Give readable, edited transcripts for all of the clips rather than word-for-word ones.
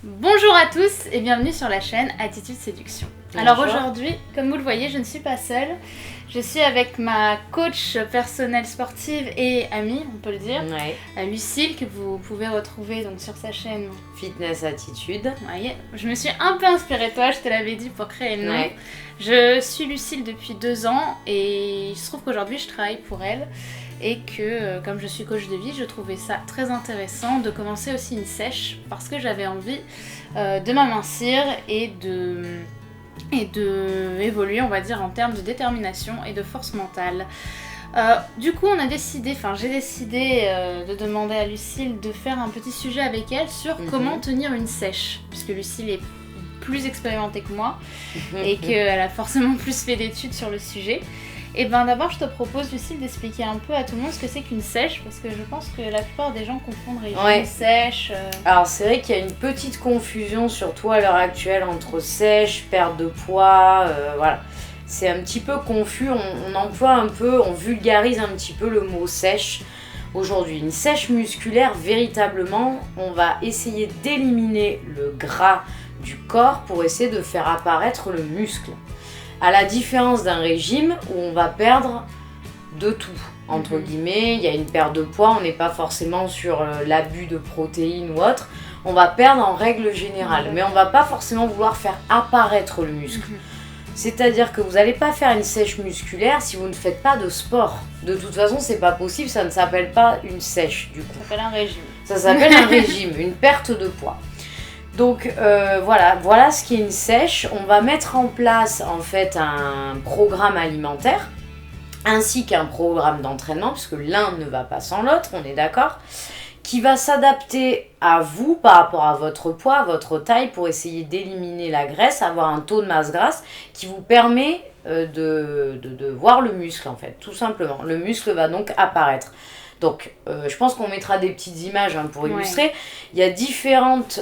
Bonjour à tous et bienvenue sur la chaîne Attitude Séduction. Bonjour. Alors aujourd'hui, comme vous le voyez, je ne suis pas seule. Je suis avec ma coach personnelle sportive et amie, on peut le dire, Lucille, que vous pouvez retrouver donc sur sa chaîne Fitness Attitude. Ouais, je me suis un peu inspirée de toi, je te l'avais dit pour créer le nom. Ouais. Je suis Lucille depuis 2 ans et il se trouve qu'aujourd'hui je travaille pour elle. Et que comme je suis coach de vie, je trouvais ça très intéressant de commencer aussi une sèche parce que j'avais envie de m'amincir et de évoluer, on va dire, en termes de détermination et de force mentale. Du coup, j'ai décidé de demander à Lucille de faire un petit sujet avec elle sur comment tenir une sèche, puisque Lucille est plus expérimentée que moi et qu'elle a forcément plus fait d'études sur le sujet. Et ben d'abord je te propose, Lucille, d'expliquer un peu à tout le monde ce que c'est qu'une sèche, parce que je pense que la plupart des gens confondent régime, sèche. Alors c'est vrai qu'il y a une petite confusion, surtout à l'heure actuelle, entre sèche, perte de poids, voilà. C'est un petit peu confus, on vulgarise un petit peu le mot sèche. Aujourd'hui, une sèche musculaire, véritablement, on va essayer d'éliminer le gras du corps pour essayer de faire apparaître le muscle. À la différence d'un régime où on va perdre de tout, entre guillemets, il y a une perte de poids, on n'est pas forcément sur l'abus de protéines ou autre, on va perdre en règle générale, mais on va pas forcément vouloir faire apparaître le muscle. C'est-à-dire que vous n'allez pas faire une sèche musculaire si vous ne faites pas de sport. De toute façon, c'est pas possible, ça ne s'appelle pas une sèche du coup. Ça s'appelle un régime. Ça s'appelle un régime, une perte de poids. Donc voilà ce qui est une sèche. On va mettre en place en fait un programme alimentaire ainsi qu'un programme d'entraînement, puisque l'un ne va pas sans l'autre, on est d'accord, qui va s'adapter à vous par rapport à votre poids, à votre taille, pour essayer d'éliminer la graisse, avoir un taux de masse grasse qui vous permet de voir le muscle en fait, tout simplement. Le muscle va donc apparaître. Donc, je pense qu'on mettra des petites images pour illustrer. Il y a différentes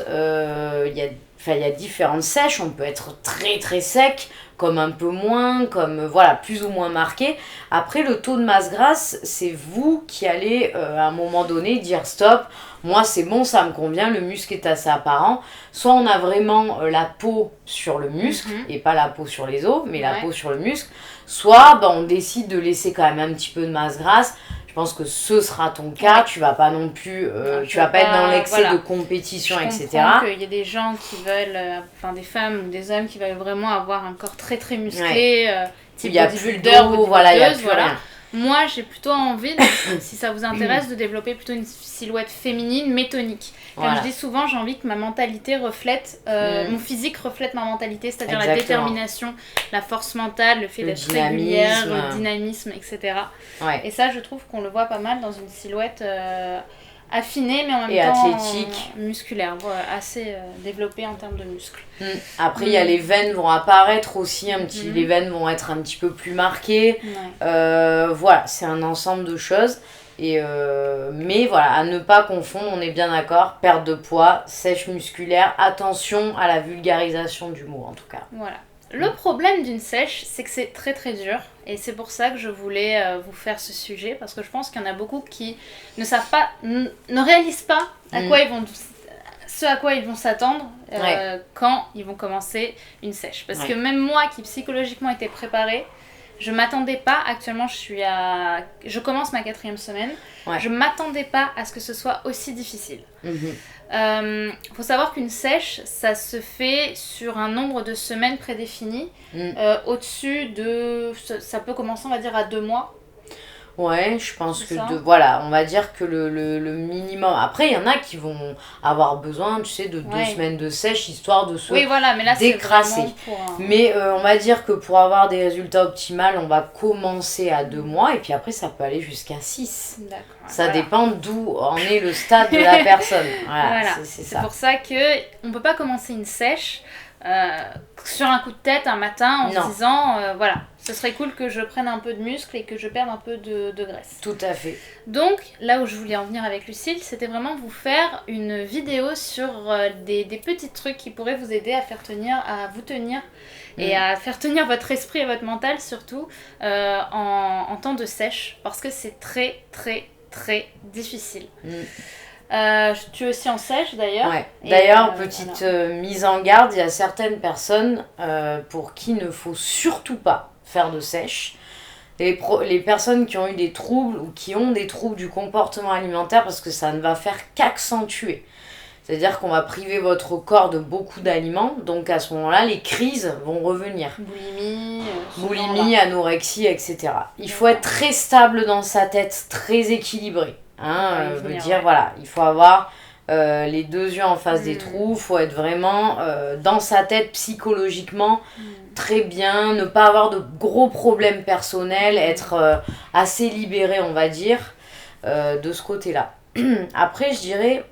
sèches. On peut être très très sec, comme un peu moins, comme plus ou moins marqué. Après, le taux de masse grasse, c'est vous qui allez à un moment donné dire stop. Moi, c'est bon, ça me convient, le muscle est assez apparent. Soit on a vraiment la peau sur le muscle et pas la peau sur les os, mais la peau sur le muscle. Soit on décide de laisser quand même un petit peu de masse grasse. Je pense que ce sera ton cas, tu vas pas non plus, tu vas pas être dans l'excès de compétition, etc. Je comprends qu'il y a des gens qui veulent, des femmes ou des hommes qui veulent vraiment avoir un corps très très musclé, type bodybuilder ou bodybuildeuse, voilà. Moi, j'ai plutôt envie, si ça vous intéresse, de développer plutôt une silhouette féminine, mais tonique. Comme je dis souvent, j'ai envie que ma mentalité reflète, mon physique reflète ma mentalité, c'est-à-dire la détermination, la force mentale, le fait d'être régulière, le dynamisme, etc. Et ça, je trouve qu'on le voit pas mal dans une silhouette affinée, mais en même temps athlétique, musculaire, assez développée en termes de muscles. Après, il y a les veines vont apparaître aussi, les veines vont être un petit peu plus marquées. C'est un ensemble de choses. Mais voilà, à ne pas confondre, on est bien d'accord, perte de poids, sèche musculaire, attention à la vulgarisation du mot en tout cas. Voilà. Le problème d'une sèche, c'est que c'est très très dur et c'est pour ça que je voulais vous faire ce sujet, parce que je pense qu'il y en a beaucoup qui ne savent pas, ne réalisent pas à quoi ils vont s'attendre quand ils vont commencer une sèche. Parce que même moi qui psychologiquement était préparée, je m'attendais pas, actuellement je commence ma 4e semaine, je m'attendais pas à ce que ce soit aussi difficile. Faut savoir qu'une sèche, ça se fait sur un nombre de semaines prédéfini, au-dessus de, ça peut commencer on va dire à 2 mois. Ouais, je pense que on va dire que le minimum. Après, il y en a qui vont avoir besoin, tu sais, de 2 semaines de sèche, histoire de se mais là, décrasser. Mais on va dire que pour avoir des résultats optimaux, on va commencer à 2 mois, et puis après, ça peut aller jusqu'à 6. D'accord. Ça dépend d'où en est le stade de la personne. C'est pour ça qu'on ne peut pas commencer une sèche sur un coup de tête un matin en se disant ce serait cool que je prenne un peu de muscle et que je perde un peu de graisse. Tout à fait. Donc là où je voulais en venir avec Lucille, c'était vraiment vous faire une vidéo sur des petits trucs qui pourraient vous aider à vous tenir et à faire tenir votre esprit et votre mental surtout en temps de sèche, parce que c'est très très très difficile. Tu es aussi en sèche d'ailleurs. Ouais. Et, D'ailleurs, petite voilà. mise en garde, il y a certaines personnes pour qui il ne faut surtout pas faire de sèche. Les personnes qui ont eu des troubles ou qui ont des troubles du comportement alimentaire, parce que ça ne va faire qu'accentuer. C'est-à-dire qu'on va priver votre corps de beaucoup d'aliments, donc à ce moment-là, les crises vont revenir. Boulimie, anorexie, etc. Il faut être très stable dans sa tête, très équilibré. Voilà, il faut avoir les deux yeux en face des trous, il faut être vraiment dans sa tête psychologiquement très bien, ne pas avoir de gros problèmes personnels, être assez libéré, on va dire, de ce côté-là. Après, je dirais,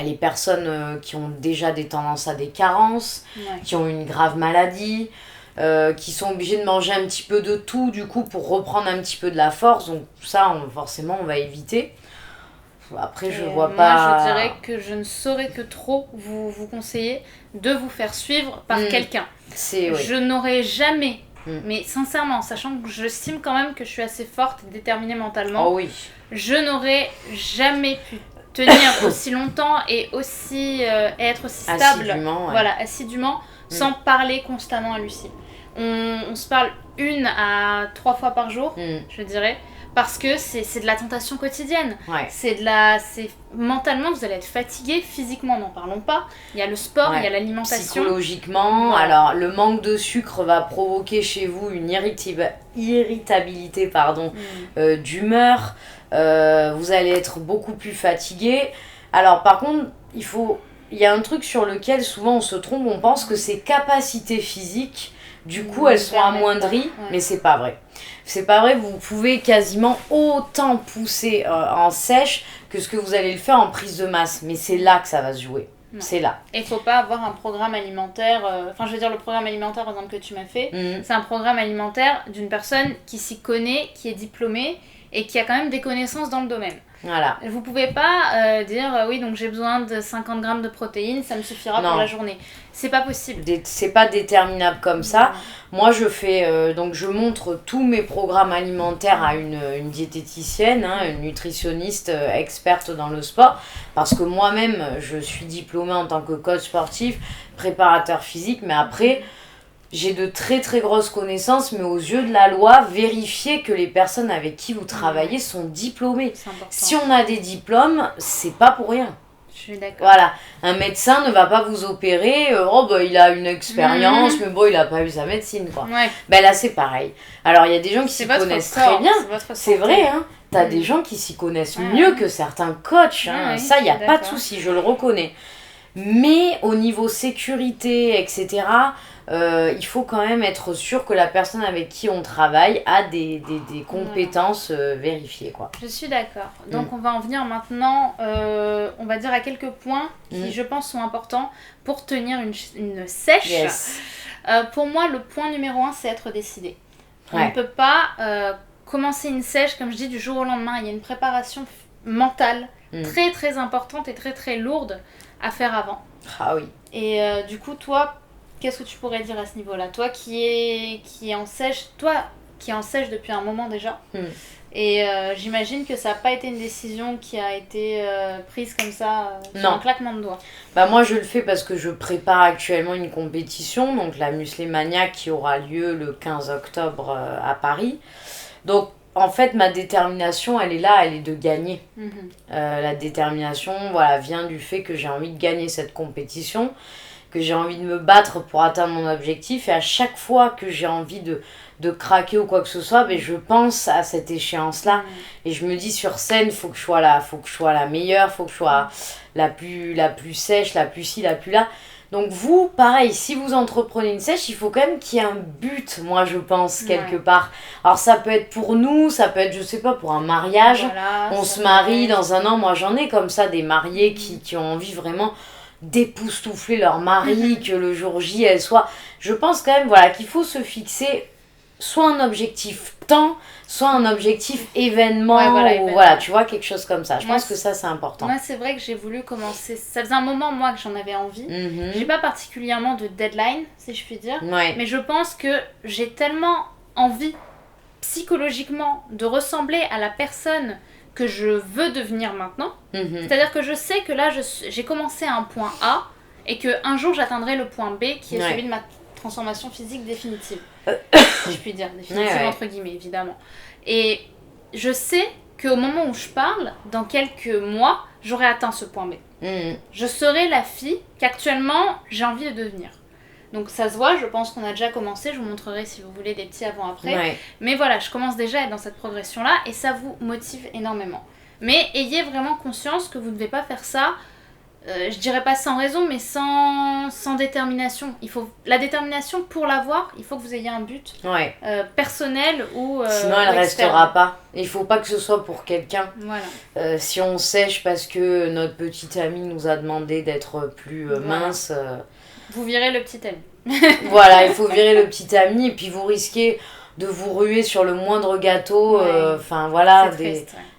les personnes qui ont déjà des tendances à des carences, qui ont une grave maladie, qui sont obligées de manger un petit peu de tout, du coup, pour reprendre un petit peu de la force. Donc ça, forcément, on va éviter. Après, je vois pas... Moi, je dirais que je ne saurais que trop vous conseiller de vous faire suivre par quelqu'un. Je n'aurais jamais, mais sincèrement, sachant que j'estime quand même que je suis assez forte et déterminée mentalement, je n'aurais jamais pu tenir aussi longtemps et aussi être aussi stable, assidûment, sans parler constamment à Lucie. On se parle 1 à 3 fois par jour, je dirais. Parce que c'est de la tentation quotidienne. Mentalement, vous allez être fatigué. Physiquement, n'en parlons pas. Il y a le sport, il y a l'alimentation. Psychologiquement, alors le manque de sucre va provoquer chez vous une irritabilité d'humeur. Vous allez être beaucoup plus fatigué. Alors par contre, il y a un truc sur lequel souvent on se trompe. On pense que ces capacités physiques, du coup, elles sont amoindries, mais c'est pas vrai. C'est pas vrai, vous pouvez quasiment autant pousser en sèche que ce que vous allez le faire en prise de masse. Mais c'est là que ça va se jouer. Non. C'est là. Et il faut pas avoir un programme alimentaire... le programme alimentaire, par exemple, que tu m'as fait, c'est un programme alimentaire d'une personne qui s'y connaît, qui est diplômée et qui a quand même des connaissances dans le domaine. Voilà. Vous pouvez dire oui, donc j'ai besoin de 50 grammes de protéines, ça me suffira pour la journée. C'est pas possible. C'est pas déterminable comme ça. Moi, je fais je montre tous mes programmes alimentaires à une diététicienne, une nutritionniste experte dans le sport, parce que moi-même, je suis diplômée en tant que coach sportif, préparateur physique, mais après. J'ai de très très grosses connaissances, mais aux yeux de la loi, vérifiez que les personnes avec qui vous travaillez sont diplômées. Si on a des diplômes, c'est pas pour rien. Je suis d'accord. Voilà, un médecin ne va pas vous opérer, il a une expérience, mais il a pas eu sa médecine, quoi. Là, c'est pareil. Alors, il y a des gens qui s'y connaissent très bien. C'est vrai, t'as des gens qui s'y connaissent mieux que certains coachs. Ça, il n'y a pas de souci, je le reconnais. Mais au niveau sécurité, etc., il faut quand même être sûr que la personne avec qui on travaille a des compétences vérifiées, quoi. Je suis d'accord. Donc on va en venir maintenant, on va dire à quelques points qui je pense sont importants pour tenir une sèche. Yes. Pour moi, le point numéro 1, c'est être décidé. On ne peut pas commencer une sèche, comme je dis, du jour au lendemain. Il y a une préparation mentale très très importante et très très lourde à faire avant. Ah oui. Et du coup, toi, qu'est-ce que tu pourrais dire à ce niveau-là ? Toi qui est en sèche, depuis un moment déjà. Et j'imagine que ça n'a pas été une décision qui a été prise comme ça, sur un claquement de doigts. Moi, je le fais parce que je prépare actuellement une compétition, donc la Musclemania qui aura lieu le 15 octobre à Paris. Donc, en fait, ma détermination, elle est là, elle est de gagner. La détermination, vient du fait que j'ai envie de gagner cette compétition, que j'ai envie de me battre pour atteindre mon objectif. Et à chaque fois que j'ai envie de craquer ou quoi que ce soit, je pense à cette échéance-là. Et je me dis, sur scène, faut que je sois la meilleure, faut que je sois la plus sèche, la plus ci, la plus là. Donc vous, pareil, si vous entreprenez une sèche, il faut quand même qu'il y ait un but, moi je pense, quelque part. Alors ça peut être pour nous, ça peut être, je sais pas, pour un mariage. On se marie dans un an. Moi j'en ai comme ça des mariés qui ont envie vraiment d'époustoufler leur mari, que le jour J, elle soit... Je pense quand même qu'il faut se fixer soit un objectif temps, soit un objectif événement, tu vois, quelque chose comme ça. Je pense que ça, c'est important. Moi, c'est vrai que j'ai voulu commencer... Ça faisait un moment, moi, que j'en avais envie. J'ai pas particulièrement de deadline, si je puis dire. Mais je pense que j'ai tellement envie, psychologiquement, de ressembler à la personne que je veux devenir maintenant. C'est-à-dire que je sais que là, j'ai commencé à un point A et qu'un jour, j'atteindrai le point B qui est celui de ma transformation physique définitive. Si je puis dire, définitive entre guillemets, évidemment. Et je sais qu'au moment où je parle, dans quelques mois, j'aurai atteint ce point B. Je serai la fille qu'actuellement, j'ai envie de devenir. Donc ça se voit, je pense qu'on a déjà commencé, je vous montrerai si vous voulez des petits avant-après. Mais voilà, je commence déjà à être dans cette progression-là et ça vous motive énormément. Mais ayez vraiment conscience que vous ne devez pas faire ça, je dirais pas sans raison, mais sans détermination. La détermination, pour l'avoir, il faut que vous ayez un but personnel ou sinon elle restera pas. Il faut pas que ce soit pour quelqu'un. Voilà. Si on sèche parce que notre petite amie nous a demandé d'être plus mince... Vous virez le petit ami. Voilà, il faut virer le petit ami et puis vous risquez de vous ruer sur le moindre gâteau. Enfin voilà,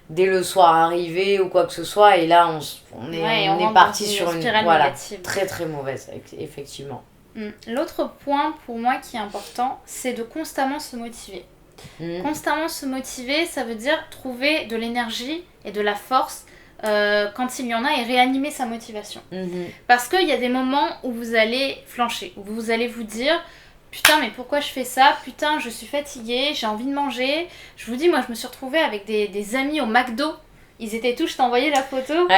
dès le soir arrivé ou quoi que ce soit. Et là, on est parti sur une spirale négative. Très très mauvaise, effectivement. L'autre point pour moi qui est important, c'est de constamment se motiver. Constamment se motiver, ça veut dire trouver de l'énergie et de la force quand il y en a et réanimer sa motivation. Parce qu'il y a des moments où vous allez flancher, où vous allez vous dire putain mais pourquoi je fais ça, putain je suis fatiguée, j'ai envie de manger. Je vous dis, moi je me suis retrouvée avec des amis au McDo. Ils étaient tous, je t'ai envoyé la photo,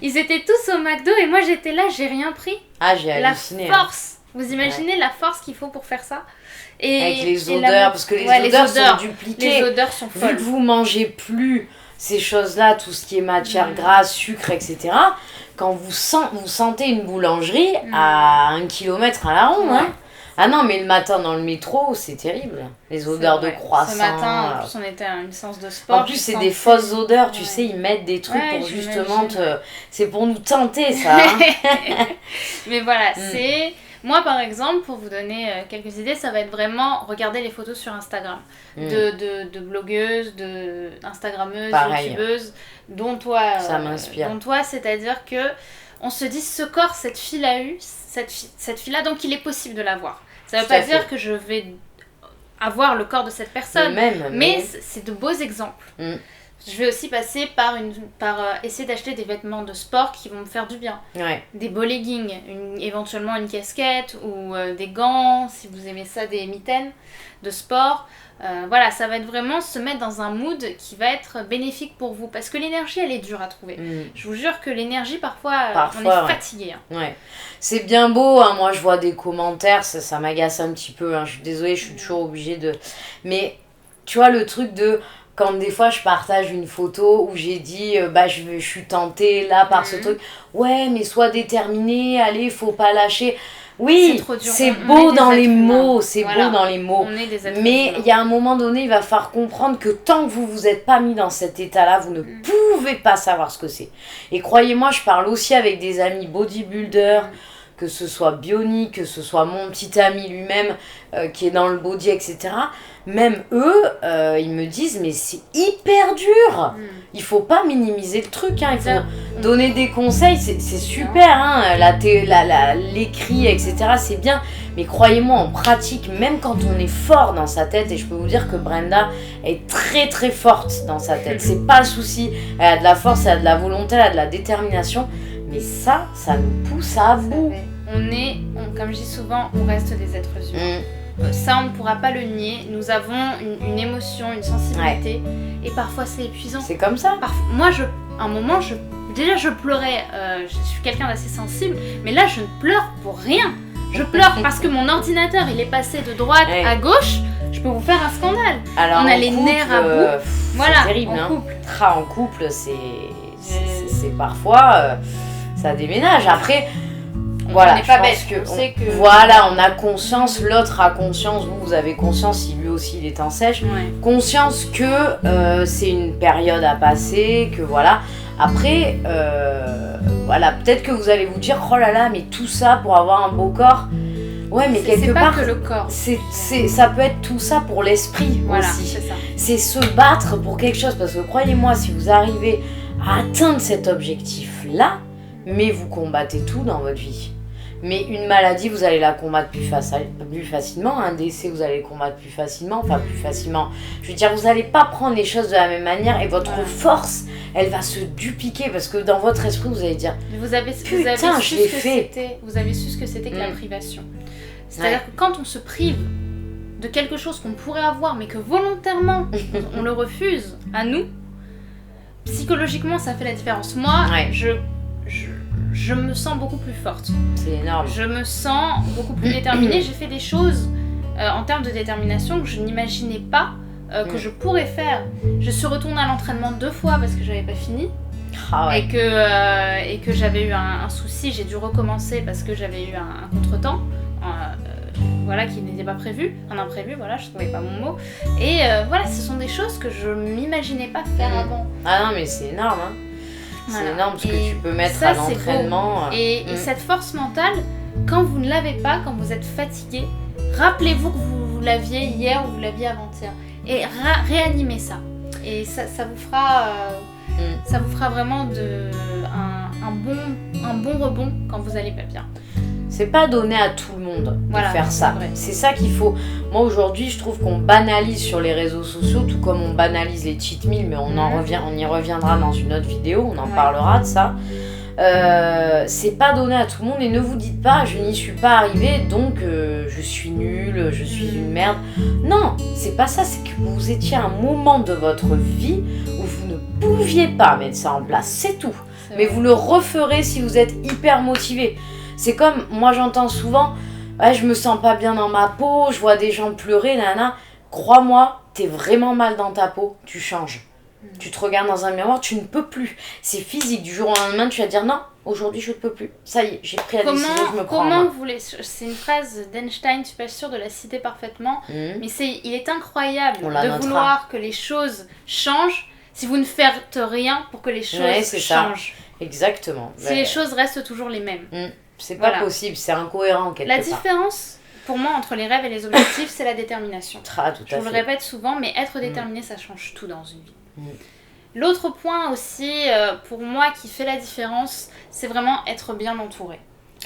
ils étaient tous au McDo et moi j'étais là, j'ai rien pris. J'ai halluciné. La force, vous imaginez la force qu'il faut pour faire ça. Et, avec les odeurs, parce que les odeurs sont dupliquées. Les odeurs sont folles. Vu que vous mangez plus ces choses-là, tout ce qui est matière grasse, sucre, etc., quand vous sentez une boulangerie à 1 kilomètre à la ronde, Ah non, mais le matin dans le métro, c'est terrible. Les odeurs de croissant. Ce matin, en plus, on était à une séance de sport. En plus, c'est des fausses odeurs, tu sais, ils mettent des trucs pour justement c'est pour nous tenter, ça. Hein. Mais voilà, c'est... Moi, par exemple, pour vous donner quelques idées, ça va être vraiment regarder les photos sur Instagram de blogueuses, d'instagrammeuses, youtubeuses, dont toi... Ça m'inspire. Dont toi, c'est-à-dire que on se dit, ce corps, cette fille l'a eu, cette fille-là, donc il est possible de l'avoir. Ça veut pas dire que je vais avoir le corps de cette personne, mais c'est de beaux exemples. Je vais aussi passer par essayer d'acheter des vêtements de sport qui vont me faire du bien. Des beaux leggings, éventuellement une casquette ou des gants, si vous aimez ça, des mitaines de sport. Voilà, ça va être vraiment se mettre dans un mood qui va être bénéfique pour vous. Parce que l'énergie, elle est dure à trouver. Je vous jure que l'énergie, parfois on est fatigué. Hein. C'est bien beau, hein. Moi je vois des commentaires, ça m'agace un petit peu. Hein. Je suis désolée, je suis toujours obligée de... Mais tu vois, le truc de... Quand des fois je partage une photo où j'ai dit je suis tentée là par ce truc, ouais mais sois déterminée, allez faut pas lâcher. Oui, c'est beau dans les mots, c'est beau dans les mots. Mais il y a un moment donné, il va falloir comprendre que tant que vous vous êtes pas mis dans cet état-là, vous ne pouvez pas savoir ce que c'est. Et croyez-moi, je parle aussi avec des amis bodybuilders, que ce soit Bionic, que ce soit mon petit ami lui-même qui est dans le body, etc. Même eux, ils me disent, mais c'est hyper dur. Il faut pas minimiser le truc, hein. Il faut donner des conseils, c'est super, hein. L'écrit, etc., c'est bien. Mais croyez-moi, en pratique, même quand on est fort dans sa tête, et je peux vous dire que Brenda est très très forte dans sa tête, c'est pas le souci. Elle a de la force, elle a de la volonté, elle a de la détermination. Mais ça nous pousse à bout. Comme je dis souvent, on reste des êtres humains. Ça, on ne pourra pas le nier. Nous avons une émotion, une sensibilité. Et parfois, c'est épuisant. C'est comme ça. Moi, à un moment, déjà, je pleurais. Je suis quelqu'un d'assez sensible. Mais là, je ne pleure pour rien. Je pleure parce que mon ordinateur, il est passé de droite à gauche. Je peux vous faire un scandale. Alors, on a les nerfs à bout. Voilà, c'est terrible. En couple, c'est parfois... ça déménage. Après... Voilà, on n'est pas bête, on sait que... Voilà, on a conscience, l'autre a conscience, vous avez conscience, si lui aussi il est en sèche, conscience que c'est une période à passer, que voilà. Après, voilà, peut-être que vous allez vous dire, oh là là, mais tout ça pour avoir un beau corps, ouais, mais quelque part, c'est pas que le corps. Ça peut être tout ça pour l'esprit aussi. C'est ça. C'est se battre pour quelque chose, parce que croyez-moi, si vous arrivez à atteindre cet objectif-là, mais vous combattez tout dans votre vie. Mais une maladie, vous allez la combattre plus facilement. Un décès, vous allez le combattre plus facilement. Enfin, plus facilement. Je veux dire, vous n'allez pas prendre les choses de la même manière et votre force, elle va se dupliquer parce que dans votre esprit, vous allez dire vous avez su ce que c'était que la privation. C'est-à-dire que quand on se prive de quelque chose qu'on pourrait avoir, mais que volontairement, on le refuse à nous, psychologiquement, ça fait la différence. Moi, je me sens beaucoup plus forte. C'est énorme. Je me sens beaucoup plus déterminée. J'ai fait des choses en termes de détermination que je n'imaginais pas que je pourrais faire. Je suis retournée à l'entraînement 2 fois parce que j'avais pas fini. Et que j'avais eu un souci. J'ai dû recommencer parce que j'avais eu un contretemps. Qui n'était pas prévu, un imprévu, je trouvais pas mon mot. Et ce sont des choses que je m'imaginais pas faire avant. Ah non, mais c'est énorme, hein. C'est énorme ce que tu peux mettre à l'entraînement. Et cette force mentale, quand vous ne l'avez pas, quand vous êtes fatigué, rappelez-vous que vous l'aviez hier ou vous l'aviez avant-hier. Et réanimez ça. Et ça vous fera vraiment un bon rebond quand vous allez pas bien. C'est pas donné à tout le monde de faire ça. C'est ça qu'il faut. Moi aujourd'hui, je trouve qu'on banalise sur les réseaux sociaux, tout comme on banalise les cheat meals, mais on y reviendra dans une autre vidéo, on en parlera de ça. C'est pas donné à tout le monde et ne vous dites pas je n'y suis pas arrivée donc je suis nulle, je suis une merde. Non, c'est pas ça, c'est que vous étiez à un moment de votre vie où vous ne pouviez pas mettre ça en place, c'est tout. Mais vous le referez si vous êtes hyper motivé. C'est comme, moi j'entends souvent, je me sens pas bien dans ma peau, je vois des gens pleurer, nanana. Crois-moi, t'es vraiment mal dans ta peau, tu changes. Tu te regardes dans un miroir, tu ne peux plus. C'est physique, du jour au lendemain, tu vas dire non, aujourd'hui je ne peux plus. Ça y est, j'ai pris la décision, je me prends en main. C'est une phrase d'Einstein, je suis pas sûre de la citer parfaitement, mais il est incroyable de vouloir que les choses changent si vous ne faites rien pour que les choses changent. Exactement. Si les choses restent toujours les mêmes. C'est pas possible, c'est incohérent quelque part. La différence, pour moi, entre les rêves et les objectifs, c'est la détermination. Je vous le répète souvent, mais être déterminé, ça change tout dans une vie. L'autre point aussi, pour moi, qui fait la différence, c'est vraiment être bien entouré.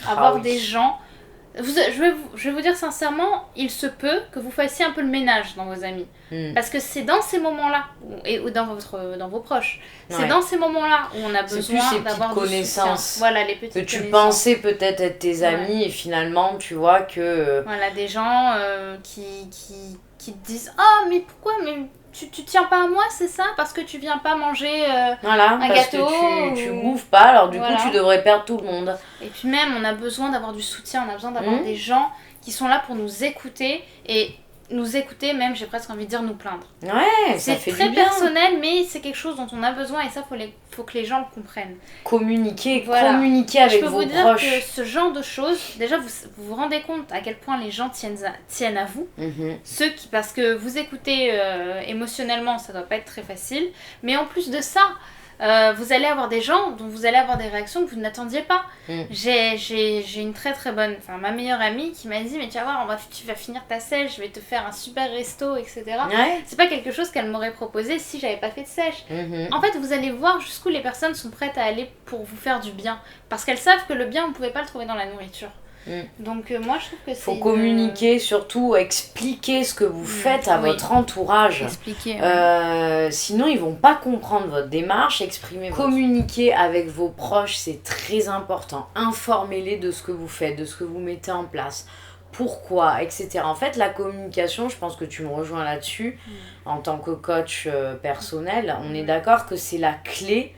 Avoir des gens... Je vais vous dire sincèrement, il se peut que vous fassiez un peu le ménage dans vos amis. Parce que c'est dans ces moments-là, ou dans vos proches, c'est dans ces moments-là où on a besoin d'avoir du soutien. Voilà, les petites connaissances. Que tu pensais peut-être être tes amis et finalement tu vois que... Voilà, des gens qui te disent « Ah, mais pourquoi tu tiens pas à moi, c'est ça? Parce que tu viens pas manger un gâteau que tu bouffes pas, alors du coup tu devrais perdre tout le monde. » Et puis même, on a besoin d'avoir du soutien, on a besoin d'avoir des gens qui sont là pour nous écouter et nous écouter, même j'ai presque envie de dire nous plaindre. Ouais, ça fait du bien. C'est très personnel, mais c'est quelque chose dont on a besoin et ça, faut que les gens le comprennent. Communiquer avec vos proches. Je peux vous dire que ce genre de choses, déjà vous vous rendez compte à quel point les gens tiennent à vous. Parce que vous écoutez émotionnellement, ça doit pas être très facile, mais en plus de ça, vous allez avoir des gens dont vous allez avoir des réactions que vous n'attendiez pas. J'ai une très très bonne, ma meilleure amie qui m'a dit mais tu vas voir, tu vas finir ta sèche, je vais te faire un super resto, etc. C'est pas quelque chose qu'elle m'aurait proposé si j'avais pas fait de sèche. En fait, vous allez voir jusqu'où les personnes sont prêtes à aller pour vous faire du bien, parce qu'elles savent que le bien vous pouvez pas le trouver dans la nourriture. Donc moi je trouve que c'est... Faut communiquer, surtout expliquer ce que vous faites à votre entourage. Expliquer. Sinon ils vont pas comprendre votre démarche. Communiquer avec vos proches, c'est très important. Informez-les de ce que vous faites, de ce que vous mettez en place. Pourquoi, etc. En fait, la communication, je pense que tu me rejoins là-dessus, en tant que coach personnel, on est d'accord que c'est la clé.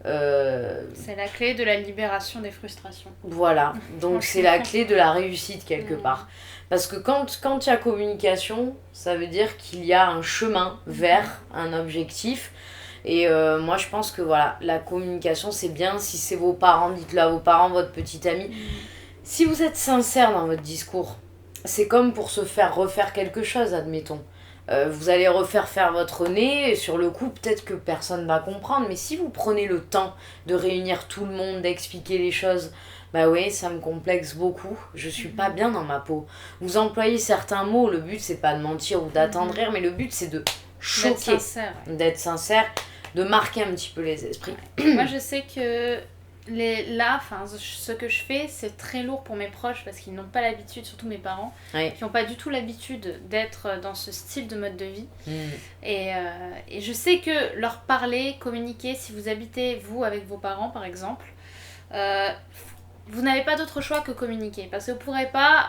C'est la clé de la libération des frustrations. Voilà, donc c'est la clé de la réussite quelque part. Parce que quand il y a communication, ça veut dire qu'il y a un chemin vers un objectif. Et moi je pense que voilà, la communication c'est bien. Si c'est vos parents, dites-le à vos parents, votre petite amie. Si vous êtes sincère dans votre discours, c'est comme pour se faire refaire quelque chose, admettons. Vous allez refaire faire votre nez, et sur le coup peut-être que personne ne va comprendre, mais si vous prenez le temps de réunir tout le monde, d'expliquer les choses, bah oui, ça me complexe beaucoup, je suis pas bien dans ma peau. Vous employez certains mots, le but c'est pas de mentir ou d'attendrir, mais le but c'est de choquer, d'être sincère, de marquer un petit peu les esprits. Moi je sais que ce que je fais, c'est très lourd pour mes proches parce qu'ils n'ont pas l'habitude, surtout mes parents, Oui. qui n'ont pas du tout l'habitude d'être dans ce style de mode de vie. Mm. Et je sais que leur parler, communiquer, si vous habitez, vous, avec vos parents par exemple, vous n'avez pas d'autre choix que communiquer. Parce que vous ne pourrez pas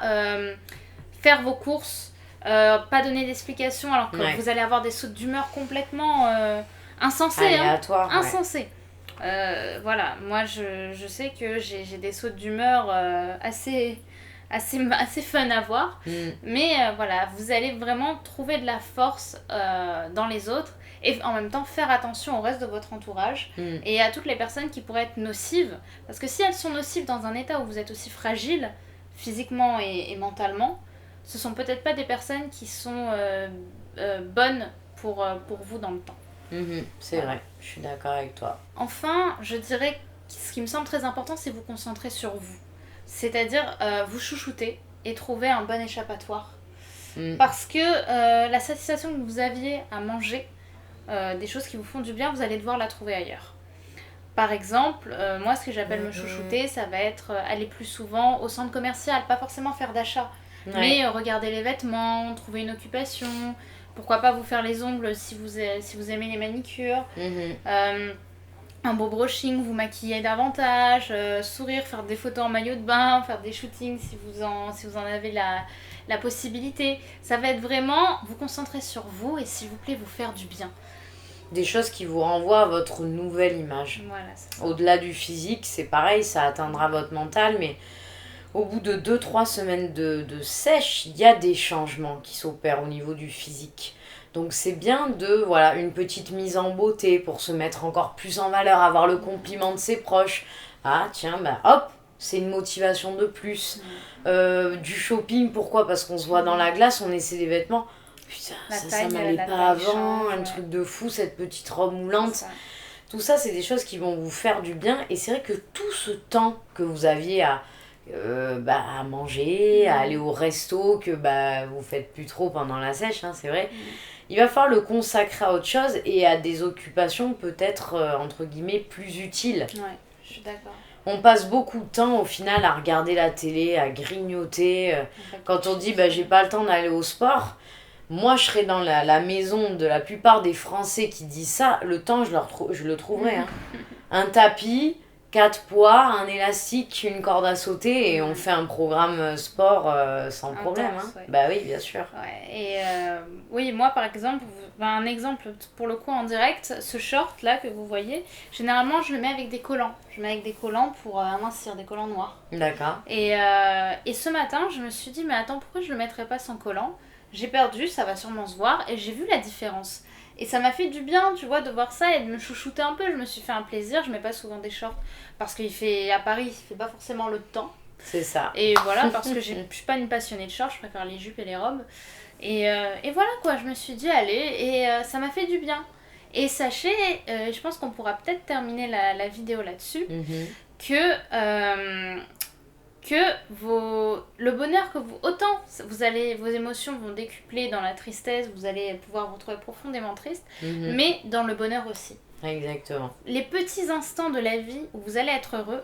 faire vos courses, pas donner d'explications alors que vous allez avoir des sautes d'humeur complètement insensées. Aléatoires. Insensées. Voilà, moi je sais que j'ai des sautes d'humeur assez fun à voir. Mais voilà, vous allez vraiment trouver de la force dans les autres et en même temps faire attention au reste de votre entourage et à toutes les personnes qui pourraient être nocives. Parce que si elles sont nocives dans un état où vous êtes aussi fragile, physiquement et mentalement, ce sont peut-être pas des personnes qui sont bonnes pour vous dans le temps. C'est vrai, je suis d'accord avec toi. Enfin, je dirais que ce qui me semble très important, c'est vous concentrer sur vous. C'est-à-dire vous chouchouter et trouver un bon échappatoire. Parce que la satisfaction que vous aviez à manger des choses qui vous font du bien, vous allez devoir la trouver ailleurs. Par exemple, moi ce que j'appelle me chouchouter, ça va être aller plus souvent au centre commercial, pas forcément faire d'achat, mais regarder les vêtements, trouver une occupation. Pourquoi pas vous faire les ongles si vous aimez les manicures. Un beau brushing, vous maquiller davantage, sourire, faire des photos en maillot de bain, faire des shootings si vous en avez la possibilité. Ça va être vraiment vous concentrer sur vous et s'il vous plaît vous faire du bien. Des choses qui vous renvoient à votre nouvelle image. Voilà, c'est ça. Au-delà du physique, c'est pareil, ça atteindra votre mental, mais au bout de 2-3 semaines de sèche, il y a des changements qui s'opèrent au niveau du physique. Donc c'est bien une petite mise en beauté pour se mettre encore plus en valeur, avoir le compliment de ses proches. Ah tiens, hop, c'est une motivation de plus. Du shopping, pourquoi ? Parce qu'on se voit dans la glace, on essaie des vêtements. Putain, ça m'allait pas avant, un truc de fou, cette petite robe moulante. Tout ça, c'est des choses qui vont vous faire du bien. Et c'est vrai que tout ce temps que vous aviez à manger, à aller au resto, que vous faites plus trop pendant la sèche, c'est vrai. Il va falloir le consacrer à autre chose et à des occupations peut-être, entre guillemets, plus utiles. Ouais, je suis d'accord. On passe beaucoup de temps au final à regarder la télé, à grignoter. Quand on dit j'ai pas le temps d'aller au sport, moi je serais dans la maison de la plupart des Français qui disent ça, le temps je le trouverai. Un tapis, 4 poids, un élastique, une corde à sauter et on fait un programme sport sans problème. Oui, bien sûr. Ouais. Et oui, moi par exemple, un exemple pour le coup en direct, ce short là que vous voyez, généralement je le mets avec des collants. Je mets avec des collants pour amincir, des collants noirs. D'accord. Et ce matin, je me suis dit, mais attends, pourquoi je le mettrais pas sans collant ? J'ai perdu, ça va sûrement se voir et j'ai vu la différence. Et ça m'a fait du bien, tu vois, de voir ça et de me chouchouter un peu. Je me suis fait un plaisir. Je mets pas souvent des shorts parce qu'à Paris, il fait pas forcément le temps. C'est ça. Et voilà, parce que je suis pas une passionnée de shorts, je préfère les jupes et les robes. Et voilà quoi, je me suis dit, allez, et ça m'a fait du bien. Et sachez, je pense qu'on pourra peut-être terminer la vidéo là-dessus, que le bonheur que autant vos émotions vont décupler dans la tristesse, vous allez pouvoir vous trouver profondément triste, mais dans le bonheur aussi. Exactement. Les petits instants de la vie où vous allez être heureux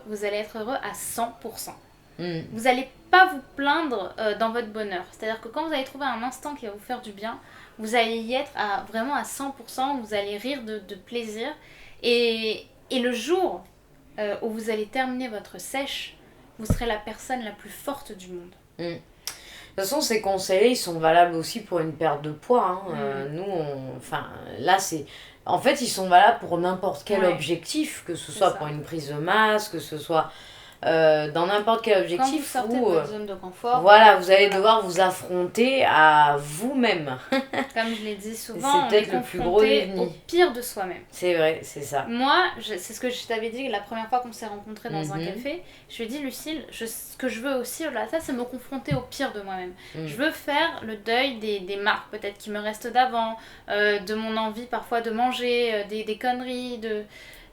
à 100%. Vous n'allez pas vous plaindre dans votre bonheur. C'est-à-dire que quand vous allez trouver un instant qui va vous faire du bien, vous allez y être vraiment à 100%, vous allez rire de plaisir. Et le jour où vous allez terminer votre sèche, vous serez la personne la plus forte du monde. De toute façon, ces conseils, ils sont valables aussi pour une perte de poids. En fait, ils sont valables pour n'importe quel objectif, que ce soit pour une prise de masse, que ce soit dans n'importe quel objectif. Quand vous sortez de votre zone de confort. Voilà, vous allez devoir vous affronter à vous-même. Comme je l'ai dit souvent, c'est peut-être le plus gros ennemi. Au pire de soi-même. C'est vrai, c'est ça. Moi, c'est ce que je t'avais dit la première fois qu'on s'est rencontrés dans un café. Je lui ai dit, Lucille, ce que je veux aussi, c'est me confronter au pire de moi-même. Je veux faire le deuil des marques peut-être qui me restent d'avant, de mon envie parfois de manger, des conneries,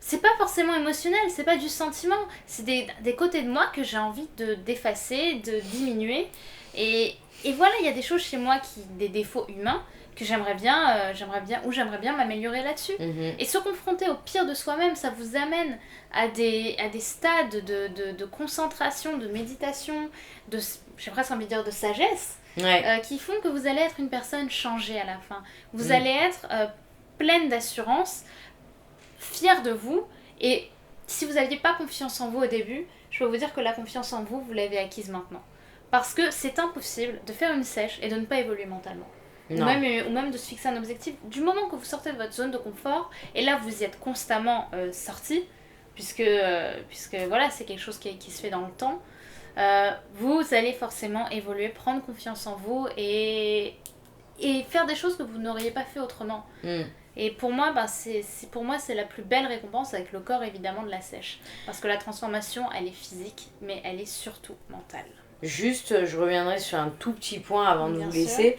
c'est pas forcément émotionnel, c'est pas du sentiment, c'est des côtés de moi que j'ai envie d'effacer, de diminuer. Et voilà, il y a des choses chez moi, des défauts humains, que j'aimerais bien m'améliorer là-dessus. Et se confronter au pire de soi-même, ça vous amène à des stades de concentration, de méditation, j'ai presque envie de dire de sagesse, qui font que vous allez être une personne changée à la fin. Vous allez être pleine d'assurance, fière de vous, et si vous n'aviez pas confiance en vous au début, je peux vous dire que la confiance en vous, vous l'avez acquise maintenant. Parce que c'est impossible de faire une sèche et de ne pas évoluer mentalement. Ou même de se fixer un objectif. Du moment que vous sortez de votre zone de confort, et là vous y êtes constamment sorti, puisque voilà, c'est quelque chose qui se fait dans le temps, vous allez forcément évoluer, prendre confiance en vous et faire des choses que vous n'auriez pas fait autrement. Et pour moi, c'est la plus belle récompense, avec le corps évidemment, de la sèche. Parce que la transformation, elle est physique, mais elle est surtout mentale. Juste, je reviendrai sur un tout petit point avant de vous laisser.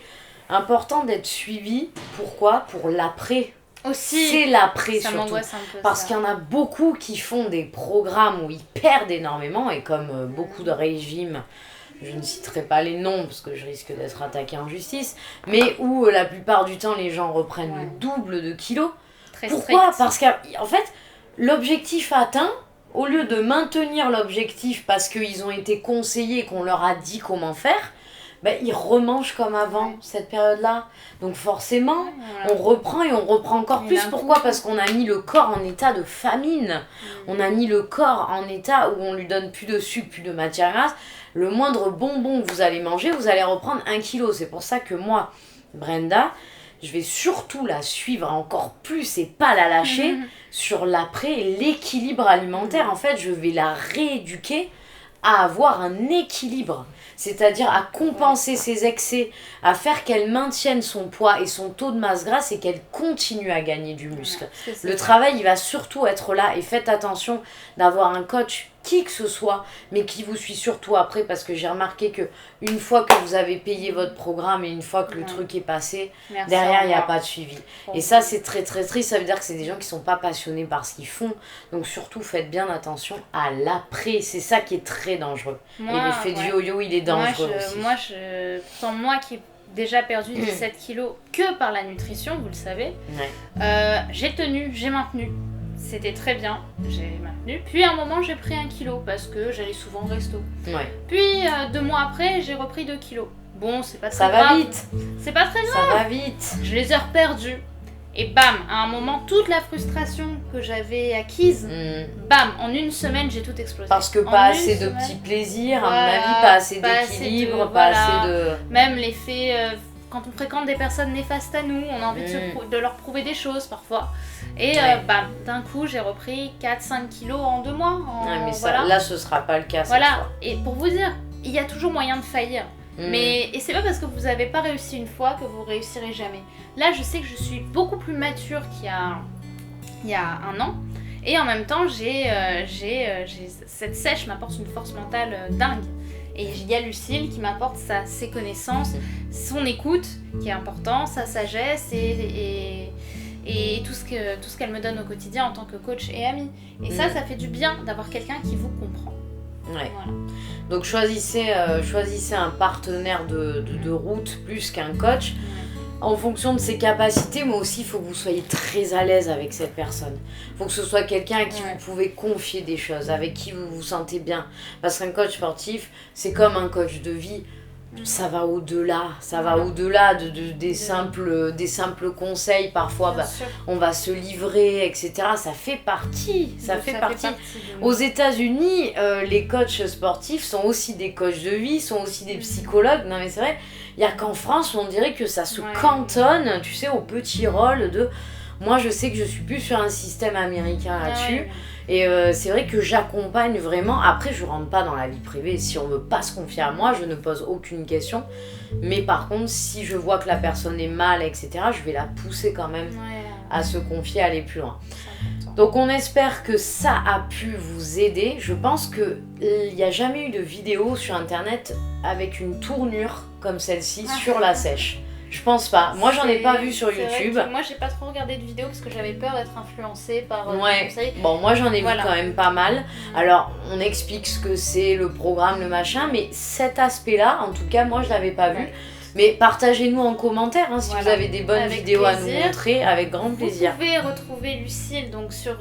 Important d'être suivi. Pourquoi ? Pour l'après. Aussi, c'est l'après ça surtout. m'angoisse un peu. Parce qu'il y en a beaucoup qui font des programmes où ils perdent énormément, et comme beaucoup de régimes, je ne citerai pas les noms parce que je risque d'être attaquée en justice, mais où la plupart du temps les gens reprennent le double de kilos. Très Pourquoi ? strict. Parce qu'en fait, l'objectif atteint, au lieu de maintenir l'objectif parce qu'ils ont été conseillés et qu'on leur a dit comment faire, ils remangent comme avant cette période-là. Donc forcément, on reprend et on reprend encore plus. Pourquoi ? Parce qu'on a mis le corps en état de famine. On a mis le corps en état où on lui donne plus de sucre, plus de matière grasse. Le moindre bonbon que vous allez manger, vous allez reprendre 1 kilo. C'est pour ça que moi, Brenda, je vais surtout la suivre encore plus et pas la lâcher sur l'après et l'équilibre alimentaire. En fait, je vais la rééduquer à avoir un équilibre, c'est-à-dire à compenser ses excès, à faire qu'elle maintienne son poids et son taux de masse grasse et qu'elle continue à gagner du muscle. Le travail, il va surtout être là, et faites attention d'avoir un coach, qui que ce soit, mais qui vous suit surtout après, parce que j'ai remarqué que une fois que vous avez payé votre programme et une fois que le truc est passé, derrière il n'y a pas de suivi. Et ça, c'est très très triste, ça veut dire que c'est des gens qui sont pas passionnés par ce qu'ils font. Donc surtout, faites bien attention à l'après, c'est ça qui est très dangereux. Et l'effet du yo-yo, il est dangereux aussi. Moi qui ai déjà perdu 17 kilos que par la nutrition, vous le savez, j'ai tenu, j'ai maintenu. C'était très bien, j'ai maintenu. Puis à un moment, j'ai pris 1 kilo parce que j'allais souvent au resto. Puis 2 mois après, j'ai repris 2 kilos. Bon, c'est pas très grave. Ça va vite. C'est pas très grave. Ça va vite. Je les ai reperdus. Et bam, à un moment, toute la frustration que j'avais acquise, bam, en une semaine, j'ai tout explosé. Parce que pas assez de petits plaisirs, à mon avis, pas assez d'équilibre, pas assez de... Même l'effet... quand on fréquente des personnes néfastes à nous, on a envie de leur prouver des choses parfois. Et bam, d'un coup, j'ai repris 4-5 kilos en 2 mois. Mais ça, là, ce sera pas le cas cette fois. Et pour vous dire, il y a toujours moyen de faillir. Et c'est pas parce que vous n'avez pas réussi une fois que vous réussirez jamais. Là, je sais que je suis beaucoup plus mature qu'il y a 1 an. Et en même temps, cette sèche m'apporte une force mentale dingue. Et il y a Lucille qui m'apporte ses connaissances, son écoute qui est important, sa sagesse et tout ce qu'elle me donne au quotidien en tant que coach et amie. Et ça fait du bien d'avoir quelqu'un qui vous comprend. Voilà. Donc choisissez un partenaire de route plus qu'un coach. En fonction de ses capacités, mais aussi il faut que vous soyez très à l'aise avec cette personne. Il faut que ce soit quelqu'un à qui vous pouvez confier des choses, avec qui vous vous sentez bien. Parce qu'un coach sportif, c'est comme un coach de vie. Ça va au-delà, des simples conseils. Parfois, on va se livrer, etc. Ça fait partie. Aux États-Unis, les coachs sportifs sont aussi des coachs de vie, sont aussi des psychologues. Non mais c'est vrai, il n'y a qu'en France où on dirait que ça se cantonne, tu sais, au petit rôle de... Moi, je sais que je suis plus sur un système américain là-dessus. Et c'est vrai que j'accompagne vraiment. Après, je rentre pas dans la vie privée. Si on veut pas se confier à moi, je ne pose aucune question. Mais par contre, si je vois que la personne est mal, etc., je vais la pousser quand même à se confier, à aller plus loin. Donc on espère que ça a pu vous aider. Je pense qu'il n'y a jamais eu de vidéo sur internet avec une tournure comme celle-ci sur la sèche. Je pense pas. Moi, j'en ai pas vu sur YouTube. Moi, j'ai pas trop regardé de vidéos parce que j'avais peur d'être influencée par des conseils. Bon, moi, j'en ai vu quand même pas mal. Alors, on explique ce que c'est, le programme, le machin, mais cet aspect-là, en tout cas, moi, je l'avais pas vu. Mais partagez-nous en commentaire si Voilà. vous avez des bonnes Avec vidéos à nous plaisir. montrer, avec grand plaisir. Vous pouvez retrouver Lucille donc, sur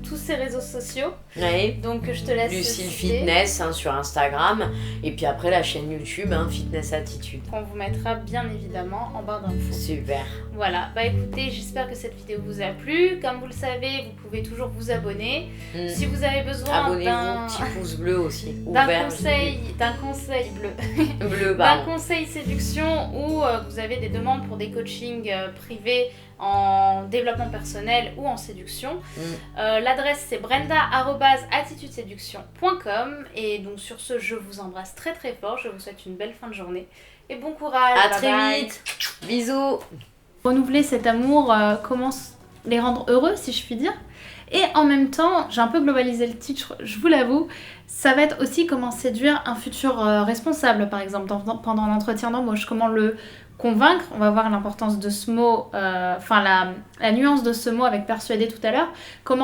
tous ses réseaux sociaux. Ouais. Donc je te laisse Lucille citer, Fitness sur Instagram. Et puis après la chaîne YouTube, Fitness Attitude. qu'on vous mettra bien évidemment en barre d'infos. Super. Voilà, bah écoutez, j'espère que cette vidéo vous a plu. Comme vous le savez, vous pouvez toujours vous abonner. Si vous avez besoin Abonnez-vous, petit pouce bleu aussi. d'un conseil bleu, Bleu, d'un conseil séduction ou vous avez des demandes pour des coachings privés en développement personnel ou en séduction. L'adresse c'est brenda@attitudeséduction.com et donc sur ce, je vous embrasse très très fort. Je vous souhaite une belle fin de journée et bon courage. À bye très bye. vite. Bisous. Renouveler cet amour, comment les rendre heureux, si je puis dire. Et en même temps, j'ai un peu globalisé le titre, je vous l'avoue, ça va être aussi comment séduire un futur responsable, par exemple, pendant un entretien d'embauche. Comment le convaincre, on va voir l'importance de ce mot, la nuance de ce mot avec persuader tout à l'heure. Comment